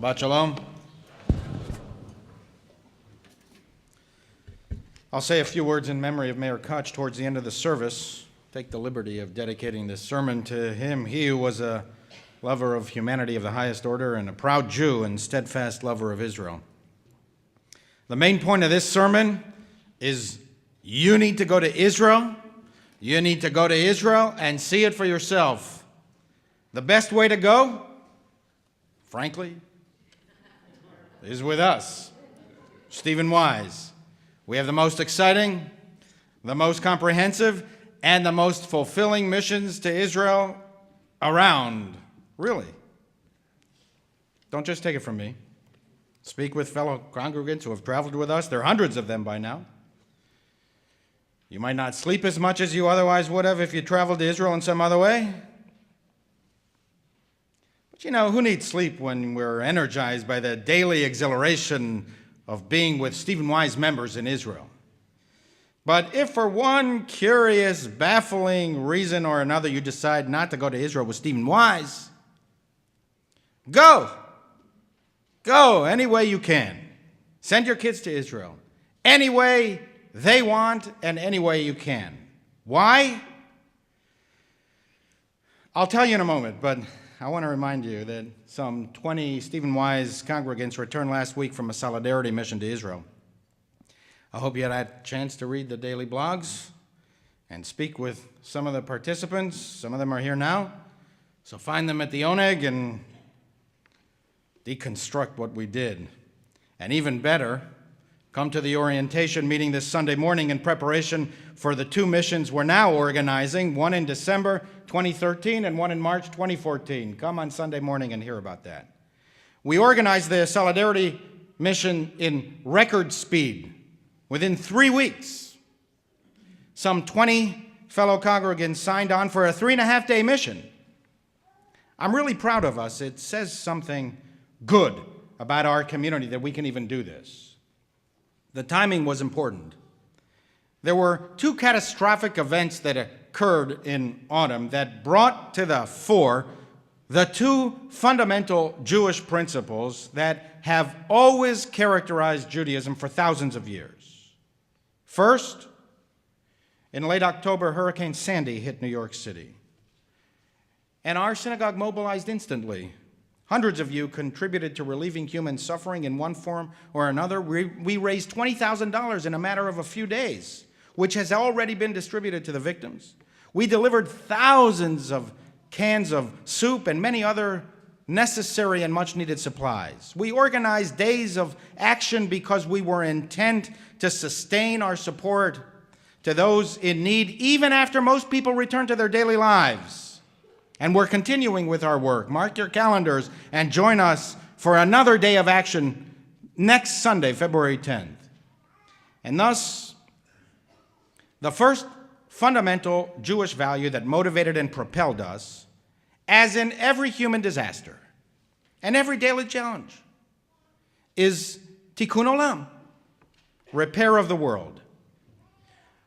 Shabbat Shalom. I'll say a few words in memory of Mayor Koch towards the end of the service. Take the liberty of dedicating this sermon to him. He who was a lover of humanity of the highest order and a proud Jew and steadfast lover of Israel. The main point of this sermon is you need to go to Israel. You need to go to Israel and see it for yourself. The best way to go, frankly, is with us, Stephen Wise. We have the most exciting, the most comprehensive, and the most fulfilling missions to Israel around, really. Don't just take it from me. Speak with fellow congregants who have traveled with us. There are hundreds of them by now. You might not sleep as much as you otherwise would have if you traveled to Israel in some other way. But you know, who needs sleep when we're energized by the daily exhilaration of being with Stephen Wise members in Israel? But if for one curious, baffling reason or another you decide not to go to Israel with Stephen Wise, go. Go any way you can. Send your kids to Israel any way they want and any way you can. Why? I'll tell you in a moment, but I want to remind you that some 20 Stephen Wise congregants returned last week from a solidarity mission to Israel. I hope you had a chance to read the daily blogs and speak with some of the participants. Some of them are here now. So find them at the Oneg and deconstruct what we did. And even better, come to the orientation meeting this Sunday morning in preparation for the two missions we're now organizing, one in December 2013 and one in March 2014. Come on Sunday morning and hear about that. We organized the Solidarity mission in record speed. Within 3 weeks, some 20 fellow congregants signed on for a 3.5-day mission. I'm really proud of us. It says something good about our community that we can even do this. The timing was important. There were two catastrophic events that occurred in autumn that brought to the fore the two fundamental Jewish principles that have always characterized Judaism for thousands of years. First, in late October, Hurricane Sandy hit New York City. And our synagogue mobilized instantly. Hundreds of you contributed to relieving human suffering in one form or another. We raised $20,000 in a matter of a few days, which has already been distributed to the victims. We delivered thousands of cans of soup and many other necessary and much-needed supplies. We organized days of action because we were intent to sustain our support to those in need, even after most people returned to their daily lives. And we're continuing with our work. Mark your calendars and join us for another day of action next Sunday, February 10th. And thus, the first fundamental Jewish value that motivated and propelled us, as in every human disaster and every daily challenge, is tikkun olam, repair of the world.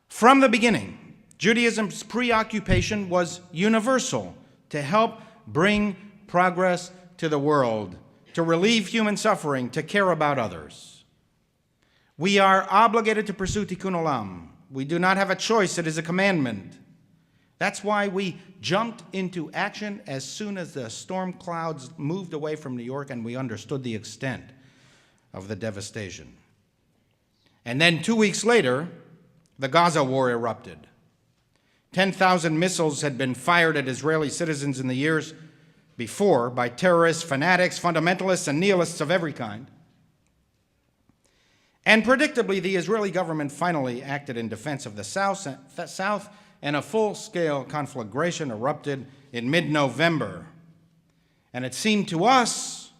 From the beginning, Judaism's preoccupation was universal, to help bring progress to the world, to relieve human suffering, to care about others. We are obligated to pursue tikkun olam. We do not have a choice. It is a commandment. That's why we jumped into action as soon as the storm clouds moved away from New York and we understood the extent of the devastation. And then 2 weeks later, the Gaza war erupted. 10,000 missiles had been fired at Israeli citizens in the years before by terrorists, fanatics, fundamentalists, and nihilists of every kind. And predictably, the Israeli government finally acted in defense of the South, and a full-scale conflagration erupted in mid-November. And it seemed to us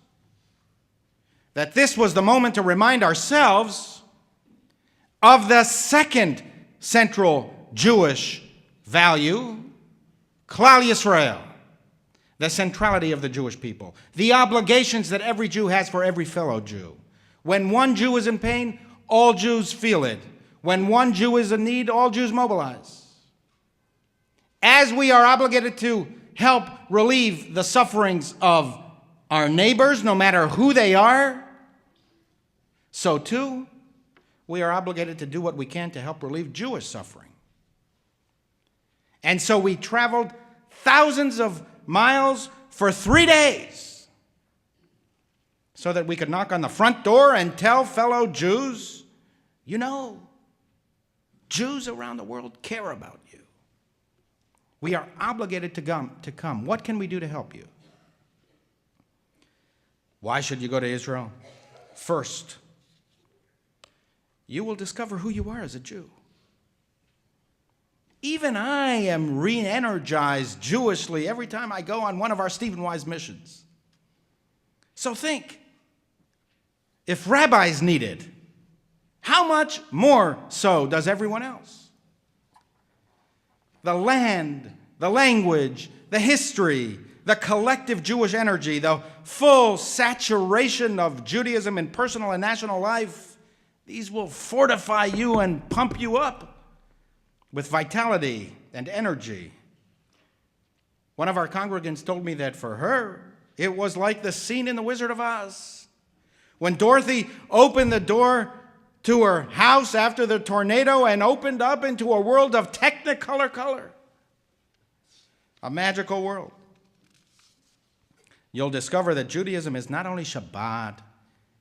that this was the moment to remind ourselves of the second central Jewish value, Klal Yisrael, the centrality of the Jewish people, the obligations that every Jew has for every fellow Jew. When one Jew is in pain, all Jews feel it. When one Jew is in need, all Jews mobilize. As we are obligated to help relieve the sufferings of our neighbors, no matter who they are, so too, we are obligated to do what we can to help relieve Jewish suffering. And so we traveled thousands of miles for 3 days so that we could knock on the front door and tell fellow Jews, you know, Jews around the world care about you. We are obligated to come. What can we do to help you? Why should you go to Israel? First, you will discover who you are as a Jew. Even I am re-energized Jewishly every time I go on one of our Stephen Wise missions. So think, if rabbis need it, how much more so does everyone else? The land, the language, the history, the collective Jewish energy, the full saturation of Judaism in personal and national life, these will fortify you and pump you up with vitality and energy. One of our congregants told me that for her, it was like the scene in The Wizard of Oz. When Dorothy opened the door to her house after the tornado and opened up into a world of technicolor color. A magical world. You'll discover that Judaism is not only Shabbat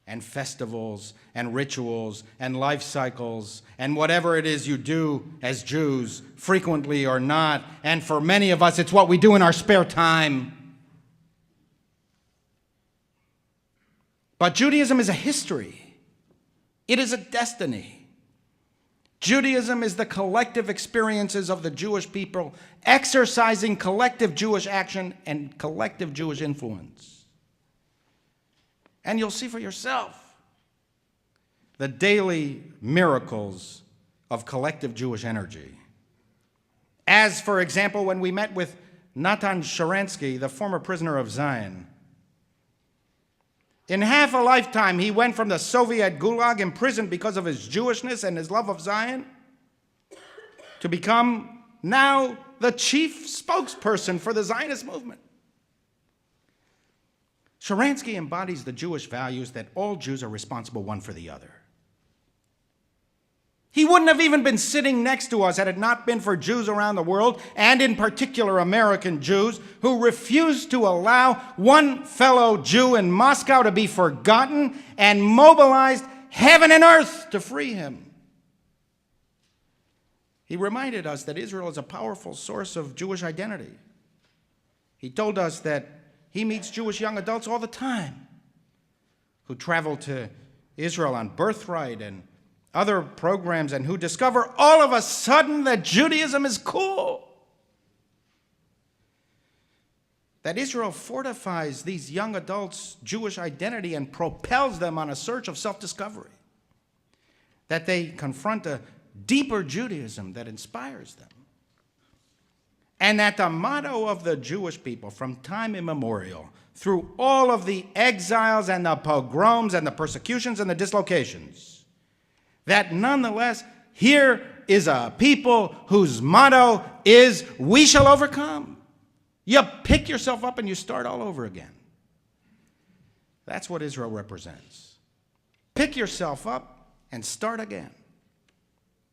and festivals and rituals and life cycles and whatever it is you do as Jews, frequently or not, and for many of us, it's what we do in our spare time. But Judaism is a history. It is a destiny. Judaism is the collective experiences of the Jewish people exercising collective Jewish action and collective Jewish influence. And you'll see for yourself the daily miracles of collective Jewish energy. As, for example, when we met with Natan Sharansky, the former prisoner of Zion. In half a lifetime, he went from the Soviet gulag, imprisoned because of his Jewishness and his love of Zion, to become now the chief spokesperson for the Zionist movement. Sharansky embodies the Jewish values that all Jews are responsible one for the other. He wouldn't have even been sitting next to us had it not been for Jews around the world, and in particular American Jews, who refused to allow one fellow Jew in Moscow to be forgotten and mobilized heaven and earth to free him. He reminded us that Israel is a powerful source of Jewish identity. He told us that he meets Jewish young adults all the time who travel to Israel on Birthright and other programs and who discover all of a sudden that Judaism is cool. That Israel fortifies these young adults' Jewish identity and propels them on a search of self-discovery. That they confront a deeper Judaism that inspires them. And that the motto of the Jewish people from time immemorial, through all of the exiles and the pogroms and the persecutions and the dislocations, that nonetheless, here is a people whose motto is, we shall overcome. You pick yourself up and you start all over again. That's what Israel represents. Pick yourself up and start again.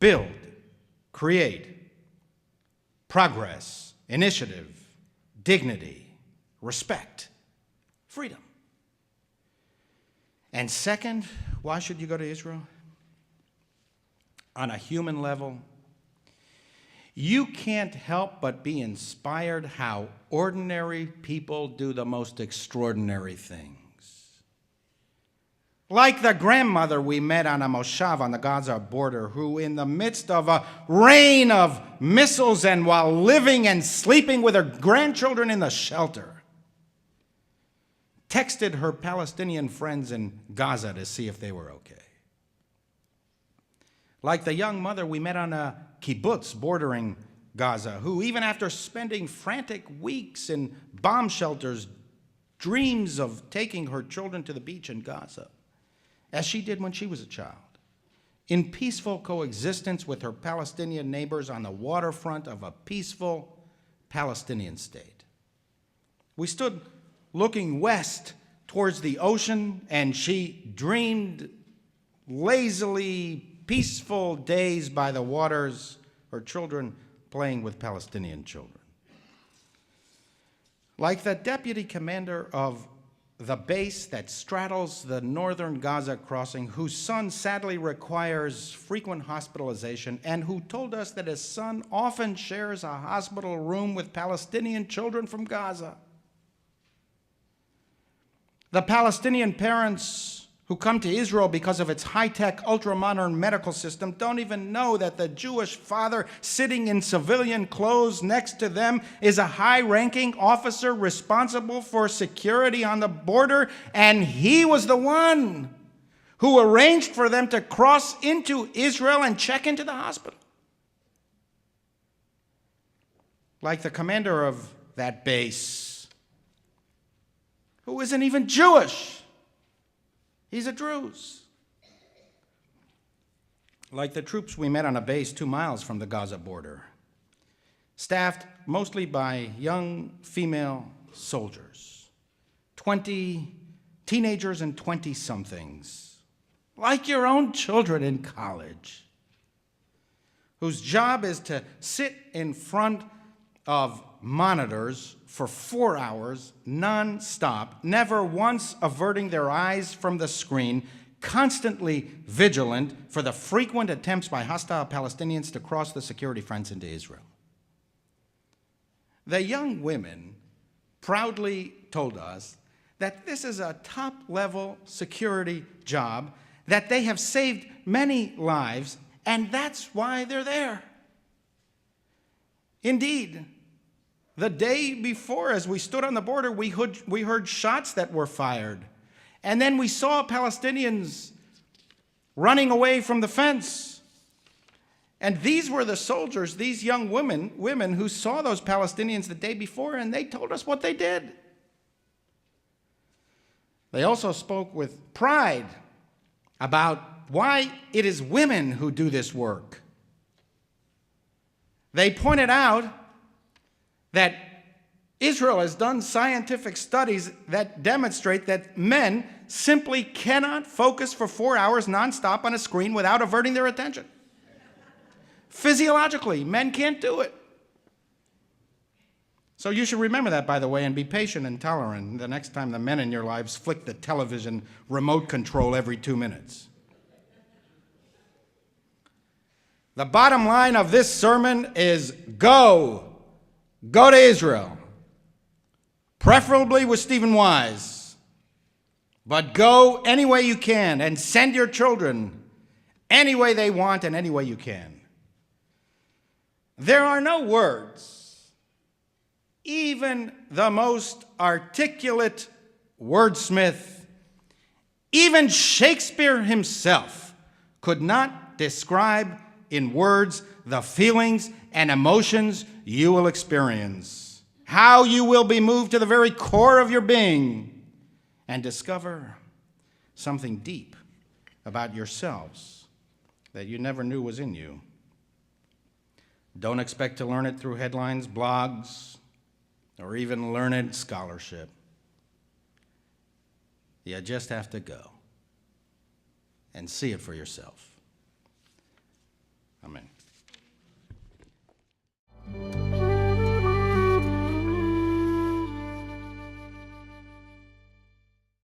Build, create, progress, initiative, dignity, respect, freedom. And second, why should you go to Israel? On a human level, you can't help but be inspired how ordinary people do the most extraordinary things. Like the grandmother we met on a moshav on the Gaza border, who in the midst of a rain of missiles and while living and sleeping with her grandchildren in the shelter, texted her Palestinian friends in Gaza to see if they were okay. Like the young mother we met on a kibbutz bordering Gaza, who even after spending frantic weeks in bomb shelters, dreams of taking her children to the beach in Gaza, as she did when she was a child, in peaceful coexistence with her Palestinian neighbors on the waterfront of a peaceful Palestinian state. We stood looking west towards the ocean, and she dreamed lazily peaceful days by the waters, her children playing with Palestinian children. Like the deputy commander of the base that straddles the northern Gaza crossing, whose son sadly requires frequent hospitalization, and who told us that his son often shares a hospital room with Palestinian children from Gaza. The Palestinian parents who come to Israel because of its high-tech, ultra-modern medical system don't even know that the Jewish father sitting in civilian clothes next to them is a high-ranking officer responsible for security on the border, and he was the one who arranged for them to cross into Israel and check into the hospital. Like the commander of that base, who isn't even Jewish. He's a Druze. Like the troops we met on a base 2 miles from the Gaza border, staffed mostly by young female soldiers, 20 teenagers and 20-somethings, like your own children in college, whose job is to sit in front of monitors for 4 hours non-stop, never once averting their eyes from the screen, constantly vigilant for the frequent attempts by hostile Palestinians to cross the security fence into Israel. The young women proudly told us that this is a top-level security job, that they have saved many lives, and that's why they're there. Indeed, the day before, as we stood on the border, we heard shots that were fired. And then we saw Palestinians running away from the fence. And these were the soldiers, these young women who saw those Palestinians the day before, and they told us what they did. They also spoke with pride about why it is women who do this work. They pointed out that Israel has done scientific studies that demonstrate that men simply cannot focus for 4 hours nonstop on a screen without averting their attention. Physiologically, men can't do it. So you should remember that, by the way, and be patient and tolerant the next time the men in your lives flick the television remote control every 2 minutes. The bottom line of this sermon is go. Go to Israel, preferably with Stephen Wise, but go any way you can and send your children any way they want and any way you can. There are no words, even the most articulate wordsmith, even Shakespeare himself could not describe in words the feelings and emotions you will experience, how you will be moved to the very core of your being and discover something deep about yourselves that you never knew was in you. Don't expect to learn it through headlines, blogs, or even learned scholarship. You just have to go and see it for yourself. Amen.